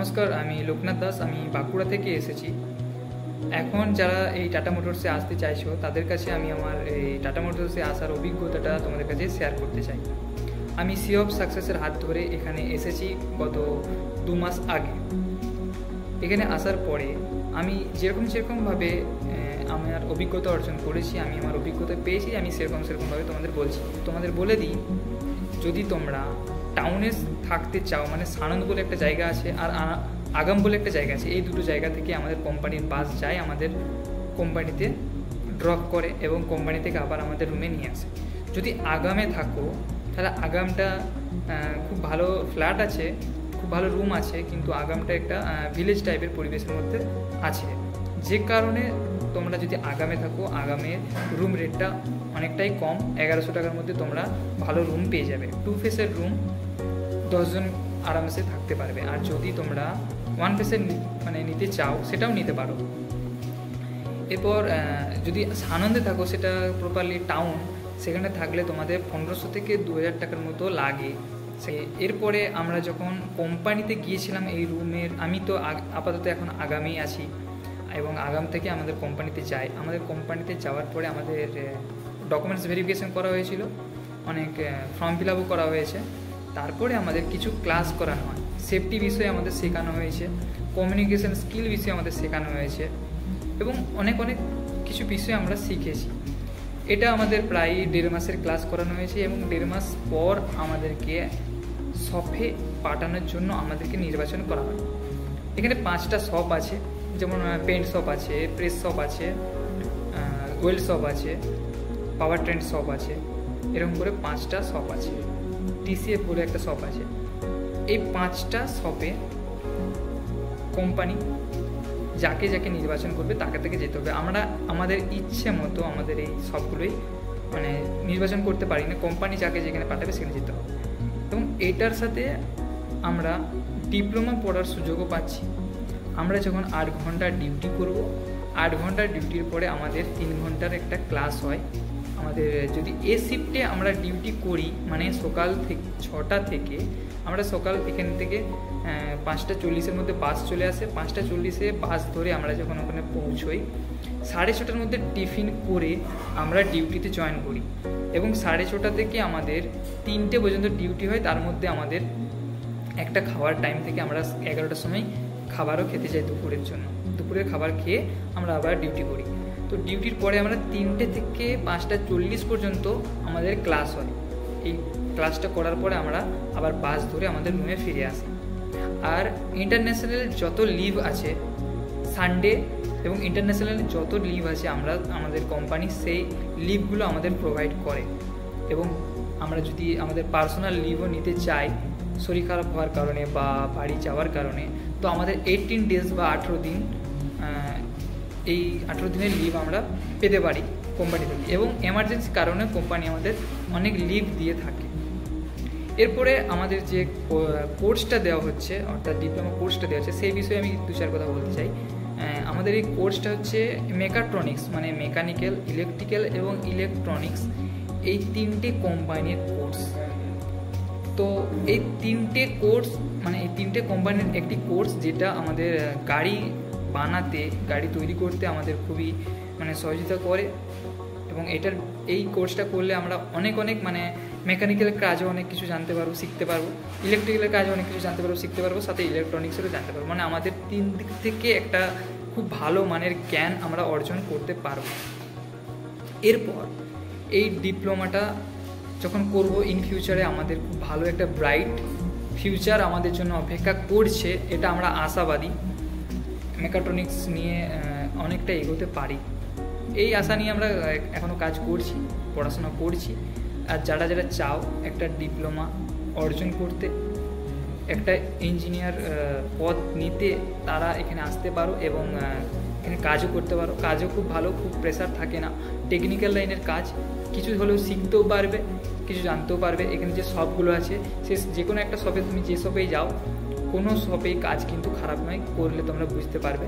নমস্কার, আমি লোকনাথ দাস। আমি বাঁকুড়া থেকে এসেছি। এখন যারা এই টাটা মোটরসে আসতে চাইছো তাদের কাছে আমি আমার এই টাটা মোটরসে আসার অভিজ্ঞতাটা তোমাদের কাছে শেয়ার করতে চাই। আমি সি অফ সাকসেসের হাত ধরে এখানে এসেছি গত 2 মাস আগে। এখানে আসার পরে আমি যেরকমভাবে আমার অভিজ্ঞতা অর্জন করেছি, আমি আমার অভিজ্ঞতা পেয়েছি, আমি সেরকমভাবে তোমাদের বলে দিই। যদি তোমরা টাউনে থাকতে চাও, মানে সানন্দ বলে একটা জায়গা আছে আর আগাম বলে একটা জায়গা আছে, এই দুটো জায়গা থেকে আমাদের কোম্পানির বাস যায়, আমাদের কোম্পানিতে ড্রপ করে এবং কোম্পানি থেকে আবার আমাদের রুমে নিয়ে আসে। যদি আগামে থাকো তাহলে আগামটা খুব ভালো ফ্ল্যাট আছে, খুব ভালো রুম আছে, কিন্তু আগামটা একটা ভিলেজ টাইপের পরিবেশের মধ্যে আছে। যে কারণে তোমরা যদি আগামে থাকো, আগামের রুম রেটটা অনেকটাই কম, 1100 টাকার মধ্যে তোমরা ভালো রুম পেয়ে যাবে। 2 ফেসের রুম 10 জন আরামসে থাকতে পারবে। আর যদি তোমরা 1 ফেসের নিতে চাও সেটাও নিতে পারো। এরপর যদি সানন্দে থাকো, সেটা প্রপারলি টাউন, সেখানে থাকলে তোমাদের 1500 থেকে 2000 টাকার মতো লাগে। এরপরে আমরা যখন কোম্পানিতে গিয়েছিলাম এই রুমের, আমি তো আপাতত এখন আগামেই আছি এবং আগাম থেকে আমাদের কোম্পানিতে যাই। আমাদের কোম্পানিতে যাওয়ার পরে আমাদের ডকুমেন্টস ভেরিফিকেশন করা হয়েছিল, অনেক ফর্ম ফিল আপও করা হয়েছে। তারপরে আমাদের কিছু ক্লাস করানো হয়, সেফটি বিষয়ে আমাদের শেখানো হয়েছে, কমিউনিকেশন স্কিল বিষয়ে আমাদের শেখানো হয়েছে এবং অনেক কিছু বিষয় আমরা শিখেছি। এটা আমাদের প্রায় 1.5 মাসের ক্লাস করানো হয়েছে এবং 1.5 মাস পর আমাদেরকে শপে পাঠানোর জন্য আমাদেরকে নির্বাচন করা হয়। এখানে 5টা শপ আছে, যেমন পেন্ট শপ আছে, প্রেস শপ আছে, ওয়েল্ড শপ আছে, পাওয়ার ট্রেন্ড শপ আছে, এরকম করে 5টা শপ আছে। টিসিএফ বলে একটা শপ আছে। এই 5টা শপে কোম্পানি যাকে নির্বাচন করবে তাকে থেকে যেতে হবে। আমরা আমাদের ইচ্ছে মতো আমাদের এই সবগুলোই নির্বাচন করতে পারি না, কোম্পানি যাকে যেখানে পাঠাবে সেখানে যেতে হবে। এবং এটার সাথে আমরা ডিপ্লোমা পড়ার সুযোগও পাচ্ছি। আমরা যখন 8 ঘন্টা ডিউটি করব, 8 ঘন্টার ডিউটির পরে আমাদের 3 ঘন্টার একটা ক্লাস হয়। আমাদের যদি এ শিফটে আমরা ডিউটি করি, মানে সকাল থেকে 6টা থেকে আমরা সকাল এখান থেকে 5:40-এর মধ্যে বাস চলে আসে। 5:40-এ বাস ধরে আমরা যখন ওখানে পৌঁছই, 6:30টার মধ্যে টিফিন করে আমরা ডিউটিতে জয়েন করি এবং 6:30 থেকে আমাদের 3টে পর্যন্ত ডিউটি হয়। তার মধ্যে আমাদের একটা খাওয়ার টাইম থেকে আমরা 11টার সময় খাবারও খেতে যাই দুপুরের জন্য। দুপুরের খাবার খেয়ে আমরা আবার ডিউটি করি। তো ডিউটির পরে আমরা 3টে থেকে 5:40 পর্যন্ত আমাদের ক্লাস হয়। এই ক্লাসটা করার পরে আমরা আবার বাস ধরে আমাদের রুমে ফিরে আসি। আর ইন্টারন্যাশনাল যত লিভ আছে, সানডে এবং ইন্টারন্যাশনাল যত লিভ আছে, আমাদের কোম্পানি সেই লিভগুলো আমাদের প্রোভাইড করে। এবং আমরা যদি আমাদের পার্সোনাল লিভও নিতে চাই শরীর খারাপ হওয়ার কারণে বা বাড়ি যাওয়ার কারণে, তো আমাদের 18 ডেজ বা 18 দিন, এই 18 দিনের লিভ আমরা পেতে পারি কোম্পানি থেকে। এবং এমার্জেন্সি কারণে কোম্পানি আমাদের অনেক লিভ দিয়ে থাকে। এরপরে আমাদের যে কোর্সটা দেওয়া হচ্ছে, অর্থাৎ ডিপ্লোমা কোর্সটা দেওয়া হচ্ছে, সেই বিষয়ে আমি 2-4 কথা বলতে চাই। আমাদের এই কোর্সটা হচ্ছে মেকাট্রনিক্স, মানে মেকানিক্যাল, ইলেকট্রিক্যাল এবং ইলেকট্রনিক্স, এই 3টে কোম্পানির কোর্স। তো এই 3টে কোর্স, এই 3টে কোম্পানির একটি কোর্স, যেটা আমাদের গাড়ি বানাতে, গাড়ি তৈরি করতে আমাদের খুবই সহযোগিতা করে। এবং এই কোর্সটা করলে আমরা অনেক মেকানিক্যালের কাজও অনেক কিছু জানতে পারবো, শিখতে পারবো, ইলেকট্রিক্যালের কাজও অনেক কিছু জানতে পারবো, শিখতে পারবো, সাথে ইলেকট্রনিক্সেরও জানতে পারবো। আমাদের 3 দিক থেকে একটা খুব ভালো মানের জ্ঞান আমরা অর্জন করতে পারবো। এরপর এই ডিপ্লোমাটা যখন করব, ইন ফিউচারে আমাদের খুব ভালো একটা ব্রাইট ফিউচার আমাদের জন্য অপেক্ষা করছে, এটা আমরা আশাবাদী। মেকাট্রনিক্স নিয়ে অনেকটা এগোতে পারি, এই আশা নিয়ে আমরা এখনও কাজ করছি, পড়াশোনা করছি। আর যারা চাও একটা ডিপ্লোমা অর্জন করতে, একটা ইঞ্জিনিয়ার পদ নিতে, তারা এখানে আসতে পারো এবং এখানে কাজও করতে পারো। কাজও খুব ভালো, খুব প্রেশার থাকে না। টেকনিক্যাল লাইনের কাজ, কিছু হলেও শিখতেও পারবে, কিছু জানতেও পারবে। এখানে যে শপগুলো আছে, সে যে কোনো একটা শপে, তুমি যে শপেই যাও, কোনো শপেই কাজ কিন্তু খারাপ নয়, করলে তোমরা বুঝতে পারবে।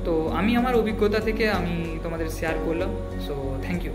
তো আমি আমার অভিজ্ঞতা থেকে আমি তোমাদের শেয়ার করলাম। So thank you.